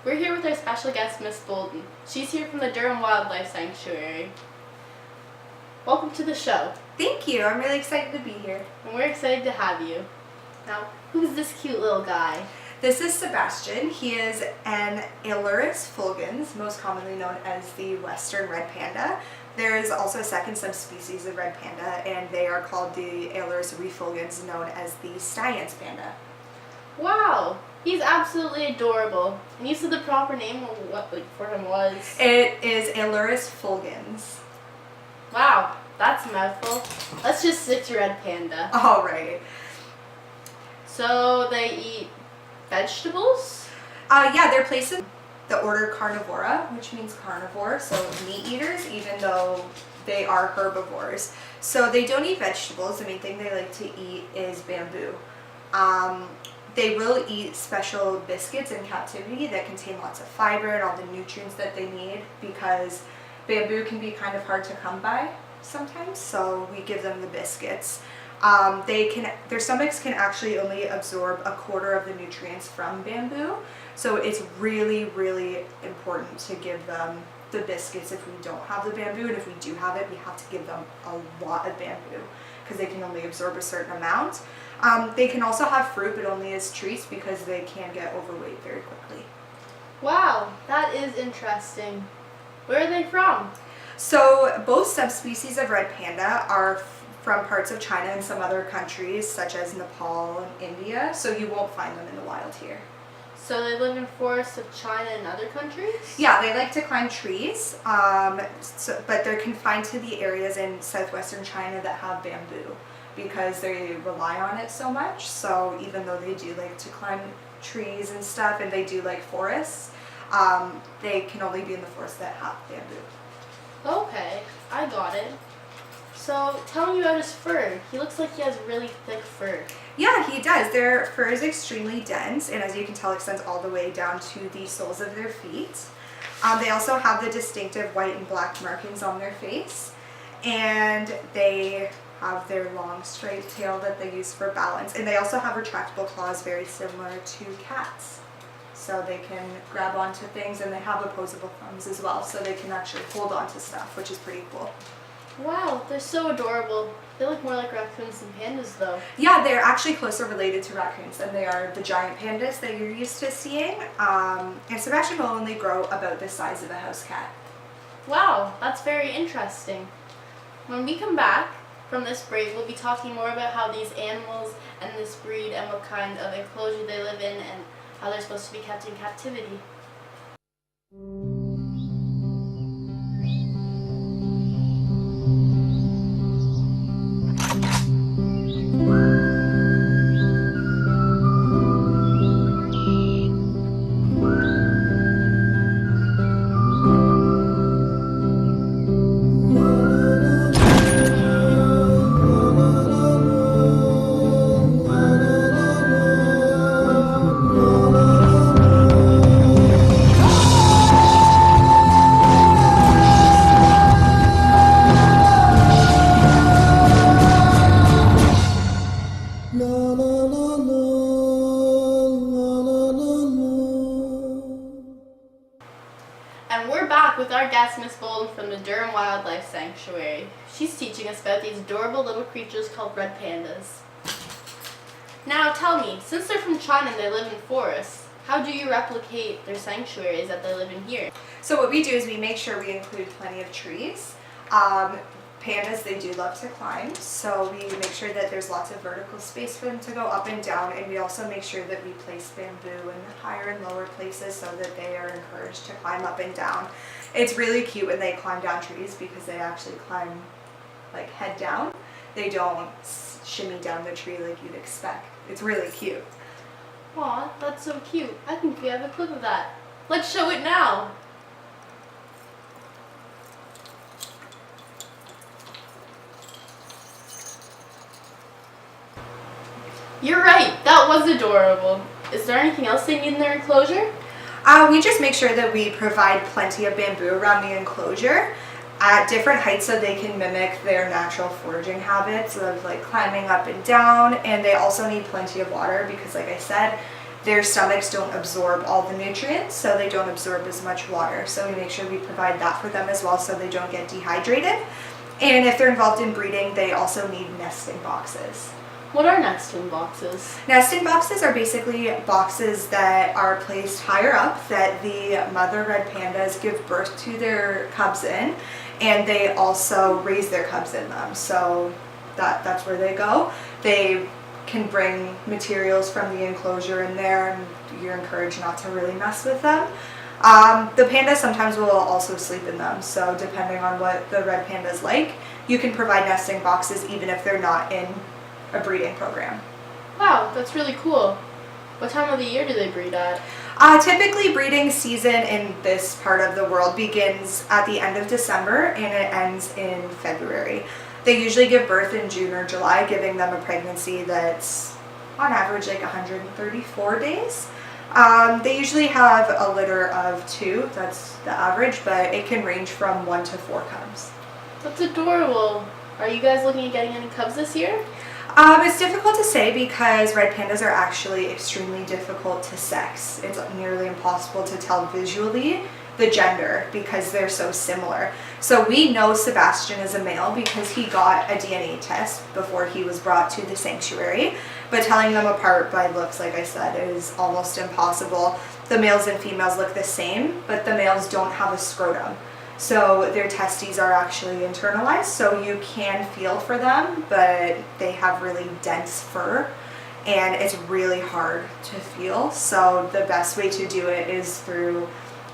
We're here with our special guest, Miss Bolden. She's here from the Durham Wildlife Sanctuary. Welcome to the show. Thank you. I'm really excited to be here. And we're excited to have you. Now, who's this cute little guy? This is Sebastian. He is an Ailurus fulgens, most commonly known as the western red panda. There is also a second subspecies of red panda, and they are called the Ailurus refulgens, known as the Stein's panda. Wow, he's absolutely adorable. And you said the proper name of what for him was? It is Ailurus fulgens. Wow, that's a mouthful. Let's just stick to red panda. All right. So they eat vegetables? Yeah, they're placed in the order Carnivora, which means carnivore, so meat eaters, even though they are herbivores. So they don't eat vegetables. The main thing they like to eat is bamboo. They will eat special biscuits in captivity that contain lots of fiber and all the nutrients that they need, because bamboo can be kind of hard to come by sometimes, so we give them the biscuits. Their stomachs can actually only absorb a quarter of the nutrients from bamboo, so it's really, really important to give them the biscuits if we don't have the bamboo, and if we do have it, we have to give them a lot of bamboo because they can only absorb a certain amount. They can also have fruit, but only as treats because they can get overweight very quickly. Wow, that is interesting. Where are they from? So both subspecies of red panda are from parts of China and some other countries such as Nepal and India, so you won't find them in the wild here. So they live in forests of China and other countries? Yeah, they like to climb trees, but they're confined to the areas in southwestern China that have bamboo because they rely on it so much. So even though they do like to climb trees and stuff, and they do like forests, they can only be in the forests that have bamboo. Okay, I got it. So tell me about his fur. He looks like he has really thick fur. Yeah, he does. Their fur is extremely dense, and as you can tell, extends all the way down to the soles of their feet. They also have the distinctive white and black markings on their face, and they have their long straight tail that they use for balance, and they also have retractable claws very similar to cats. So they can grab onto things, and they have opposable thumbs as well, so they can actually hold onto stuff, which is pretty cool. Wow, they're so adorable. They look more like raccoons than pandas though. Yeah, they're actually closer related to raccoons than they are the giant pandas that you're used to seeing. And Sebastian will only grow about the size of a house cat. Wow, that's very interesting. When we come back from this break, we'll be talking more about how these animals and this breed and what kind of enclosure they live in and how they're supposed to be kept in captivity. And we're back with our guest, Miss Bolden from the Durham Wildlife Sanctuary. She's teaching us about these adorable little creatures called red pandas. Now tell me, since they're from China and they live in forests, how do you replicate their sanctuaries that they live in here? So what we do is we make sure we include plenty of trees. Pandas, they do love to climb, so we make sure that there's lots of vertical space for them to go up and down, and we also make sure that we place bamboo in higher and lower places so that they are encouraged to climb up and down. It's really cute when they climb down trees because they actually climb like head down. They don't shimmy down the tree like you'd expect. It's really cute. Aw, that's so cute. I think we have a clip of that. Let's show it now. You're right, that was adorable. Is there anything else they need in their enclosure? We just make sure that we provide plenty of bamboo around the enclosure at different heights so they can mimic their natural foraging habits of like climbing up and down, and they also need plenty of water because, like I said, their stomachs don't absorb all the nutrients, so they don't absorb as much water. So we make sure we provide that for them as well so they don't get dehydrated. And if they're involved in breeding, they also need nesting boxes. What are nesting boxes? Nesting boxes are basically boxes that are placed higher up that the mother red pandas give birth to their cubs in, and they also raise their cubs in them. So that's where they go. They can bring materials from the enclosure in there, and you're encouraged not to really mess with them. The pandas sometimes will also sleep in them, so depending on what the red pandas like, you can provide nesting boxes even if they're not in a breeding program. Wow, that's really cool. What time of the year do they breed at? Typically, breeding season in this part of the world begins at the end of December and it ends in February. They usually give birth in June or July, giving them a pregnancy that's on average like 134 days. They usually have a litter of 2, that's the average, but it can range from 1 to 4 cubs. That's adorable. Are you guys looking at getting any cubs this year? It's difficult to say because red pandas are actually extremely difficult to sex. It's nearly impossible to tell visually the gender because they're so similar. So we know Sebastian is a male because he got a DNA test before he was brought to the sanctuary, but telling them apart by looks, like I said, is almost impossible. The males and females look the same, but the males don't have a scrotum. So their testes are actually internalized, so you can feel for them, but they have really dense fur and it's really hard to feel. So the best way to do it is through,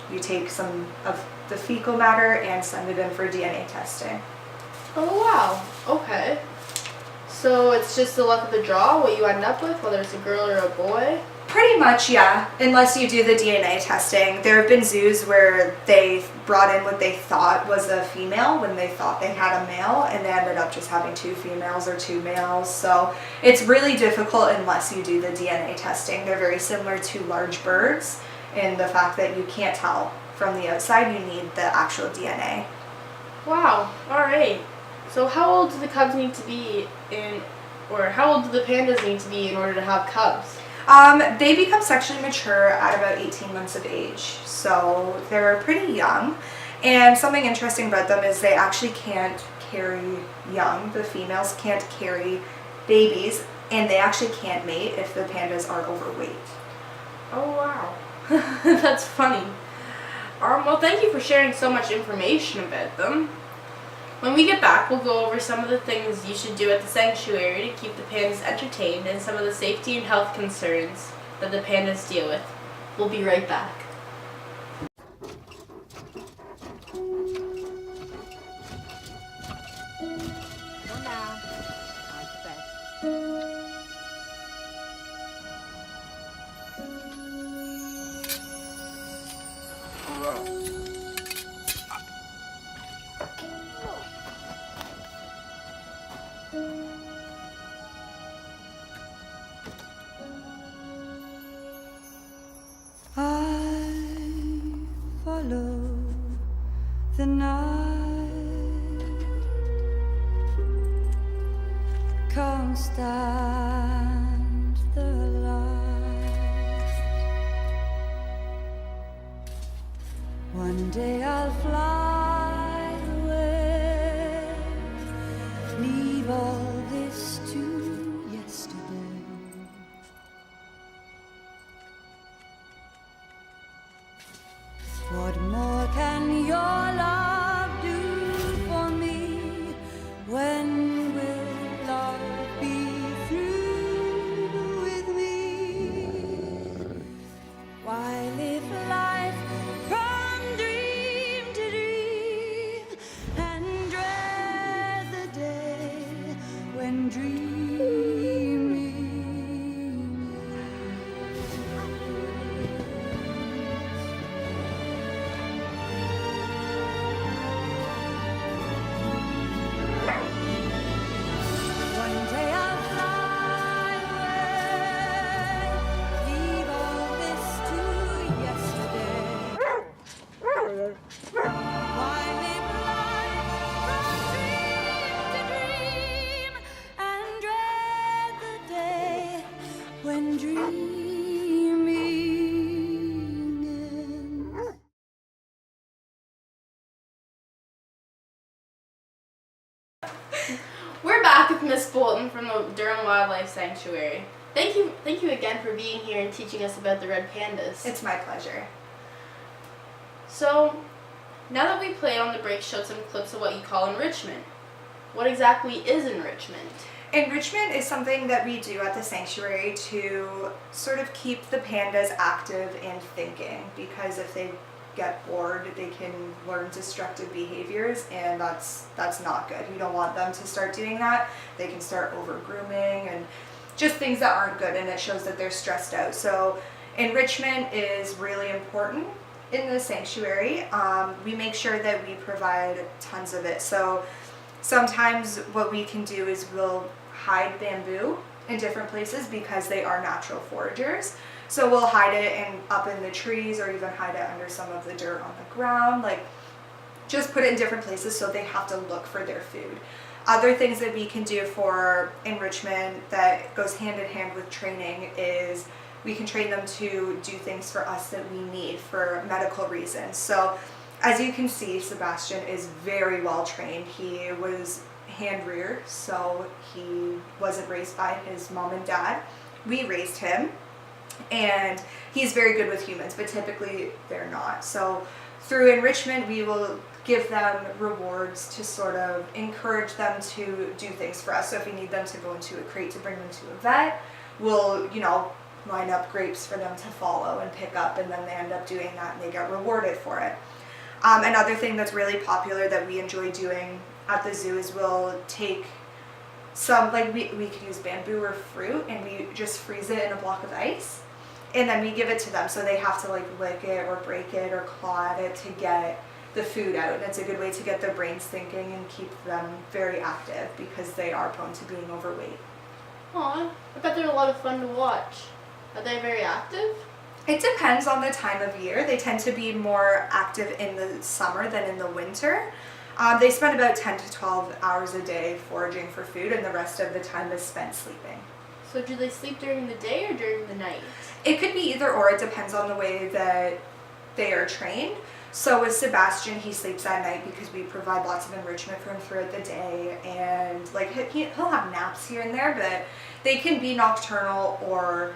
you take some of the fecal matter and send it in for DNA testing. Oh wow, okay. So it's just the luck of the draw what you end up with, whether it's a girl or a boy? Pretty much, yeah, unless you do the DNA testing. There have been zoos where they brought in what they thought was a female when they thought they had a male, and they ended up just having 2 females or 2 males. So it's really difficult unless you do the DNA testing. They're very similar to large birds in the fact that you can't tell from the outside. You need the actual DNA. Wow, alright. So how old do the cubs need to be or how old do the pandas need to be in order to have cubs? They become sexually mature at about 18 months of age, so they're pretty young. And something interesting about them is they actually can't carry young. The females can't carry babies, and they actually can't mate if the pandas are overweight. Oh wow, that's funny. Well, thank you for sharing so much information about them. When we get back, we'll go over some of the things you should do at the sanctuary to keep the pandas entertained and some of the safety and health concerns that the pandas deal with. We'll be right back. Follow the night, can't stand the light. One day I'll fly away, leave all this to yesterday. What more can your love do for me? When will love be through with me? Why live life from dream to dream and dread the day when dreaming? When dreaming We're back with Miss Bolton from the Durham Wildlife Sanctuary. Thank you again for being here and teaching us about the red pandas. It's my pleasure. So, now that we played on the break, showed some clips of what you call enrichment. What exactly is enrichment? Enrichment is something that we do at the sanctuary to sort of keep the pandas active and thinking, because if they get bored, they can learn destructive behaviors, and that's not good. You don't want them to start doing that. They can start over grooming and just things that aren't good, and it shows that they're stressed out. So enrichment is really important in the sanctuary. We make sure that we provide tons of it. So sometimes what we can do is we'll hide bamboo in different places because they are natural foragers. So we'll hide it up in the trees, or even hide it under some of the dirt on the ground. Like, just put it in different places so they have to look for their food. Other things that we can do for enrichment that goes hand in hand with training is we can train them to do things for us that we need for medical reasons. So as you can see, Sebastian is very well trained. He was hand reared, so he wasn't raised by his mom and dad. We raised him, and he's very good with humans, but typically they're not. So through enrichment, we will give them rewards to sort of encourage them to do things for us. So if we need them to go into a crate to bring them to a vet, we'll, line up grapes for them to follow and pick up, and then they end up doing that and they get rewarded for it. Another thing that's really popular that we enjoy doing at the zoo is we'll take some, we could use bamboo or fruit, and we just freeze it in a block of ice, and then we give it to them. So they have to lick it or break it or claw at it to get the food out. And it's a good way to get their brains thinking and keep them very active, because they are prone to being overweight. Aw, I bet they're a lot of fun to watch. Are they very active? It depends on the time of year. They tend to be more active in the summer than in the winter. They spend about 10 to 12 hours a day foraging for food, and the rest of the time is spent sleeping. So do they sleep during the day or during the night? It could be either or. It depends on the way that they are trained. So with Sebastian, he sleeps at night because we provide lots of enrichment for him throughout the day, and he'll have naps here and there, but they can be nocturnal or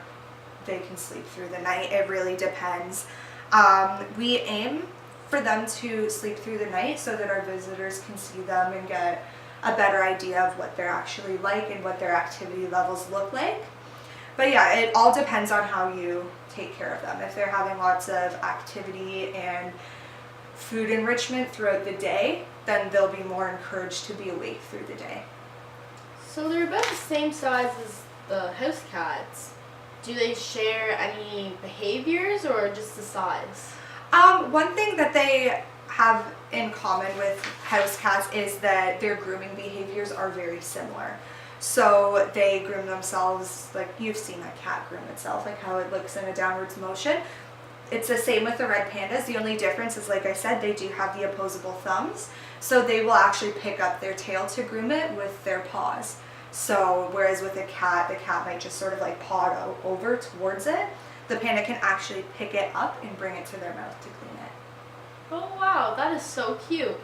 they can sleep through the night. It really depends. We aim for them to sleep through the night so that our visitors can see them and get a better idea of what they're actually like and what their activity levels look like. But yeah, it all depends on how you take care of them. If they're having lots of activity and food enrichment throughout the day, then they'll be more encouraged to be awake through the day. So they're about the same size as the house cats. Do they share any behaviors or just the size? One thing that they have in common with house cats is that their grooming behaviors are very similar. So they groom themselves, like you've seen a cat groom itself, like how it looks in a downwards motion. It's the same with the red pandas. The only difference is, like I said, they do have the opposable thumbs. So they will actually pick up their tail to groom it with their paws. So whereas with a cat, the cat might just sort of paw over towards it, the panda can actually pick it up and bring it to their mouth to clean it. Oh wow, that is so cute.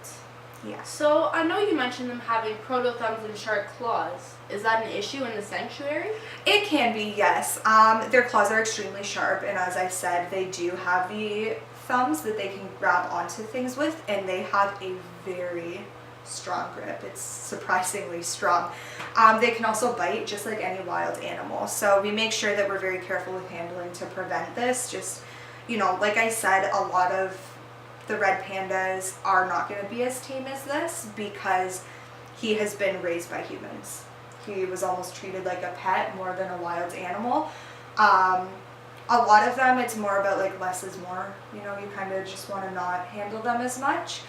Yeah. So I know you mentioned them having proto-thumbs and sharp claws. Is that an issue in the sanctuary? It can be, yes. Their claws are extremely sharp, and as I said, they do have the thumbs that they can grab onto things with, and they have a very strong grip. It's surprisingly strong. They can also bite just like any wild animal. So we make sure that we're very careful with handling to prevent this. Just, like I said, a lot of the red pandas are not going to be as tame as this because he has been raised by humans. He was almost treated like a pet more than a wild animal. A lot of them, it's more about less is more. You kind of just want to not handle them as much.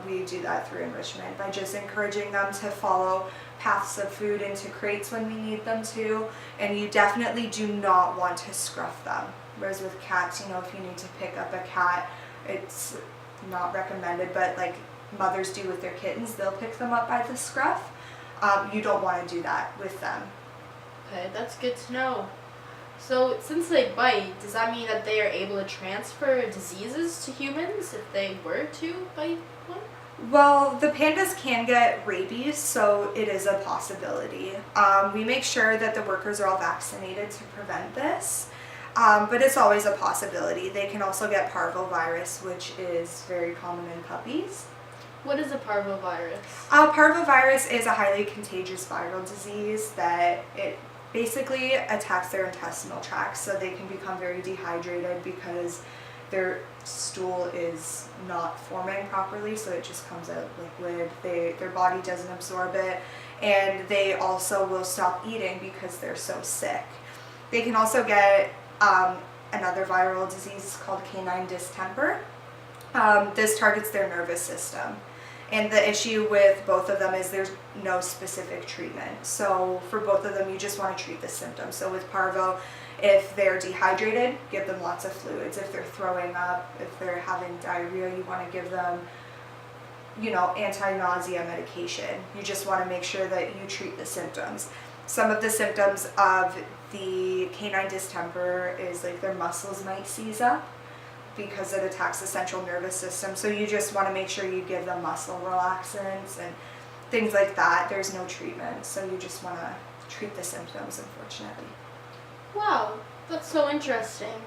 We do that through enrichment by just encouraging them to follow paths of food into crates when we need them to, and you definitely do not want to scruff them. Whereas with cats, if you need to pick up a cat, it's not recommended, but mothers do with their kittens, they'll pick them up by the scruff. You don't want to do that with them. Okay, that's good to know. So since they bite, does that mean that they are able to transfer diseases to humans if they were to bite one? Well, the pandas can get rabies, so it is a possibility. We make sure that the workers are all vaccinated to prevent this, but it's always a possibility. They can also get parvovirus, which is very common in puppies. What is a parvovirus? Parvovirus is a highly contagious viral disease that it basically attacks their intestinal tract, so they can become very dehydrated because their stool is not forming properly, so it just comes out liquid. Their body doesn't absorb it, and they also will stop eating because they're so sick. They can also get another viral disease called canine distemper. This targets their nervous system. And the issue with both of them is there's no specific treatment. So for both of them, you just want to treat the symptoms. So with parvo, if they're dehydrated, give them lots of fluids. If they're throwing up, if they're having diarrhea, you want to give them, anti-nausea medication. You just want to make sure that you treat the symptoms. Some of the symptoms of the canine distemper is like their muscles might seize up because it attacks the central nervous system. So you just want to make sure you give them muscle relaxants and things like that. There's no treatment, so you just want to treat the symptoms, unfortunately. Wow, that's so interesting.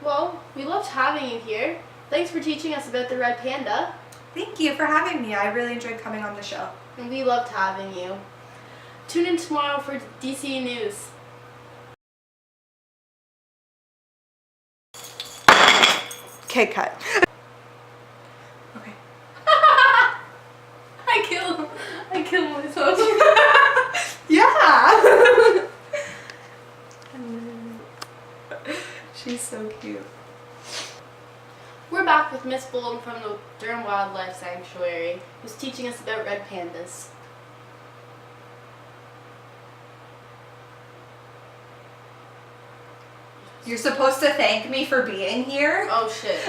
Well, we loved having you here. Thanks for teaching us about the red panda. Thank you for having me. I really enjoyed coming on the show. And we loved having you. Tune in tomorrow for DC News. Okay, cut. Okay. I killed myself. Yeah! She's so cute. We're back with Miss Bolton from the Durham Wildlife Sanctuary, who's teaching us about red pandas. You're supposed to thank me for being here. Oh shit.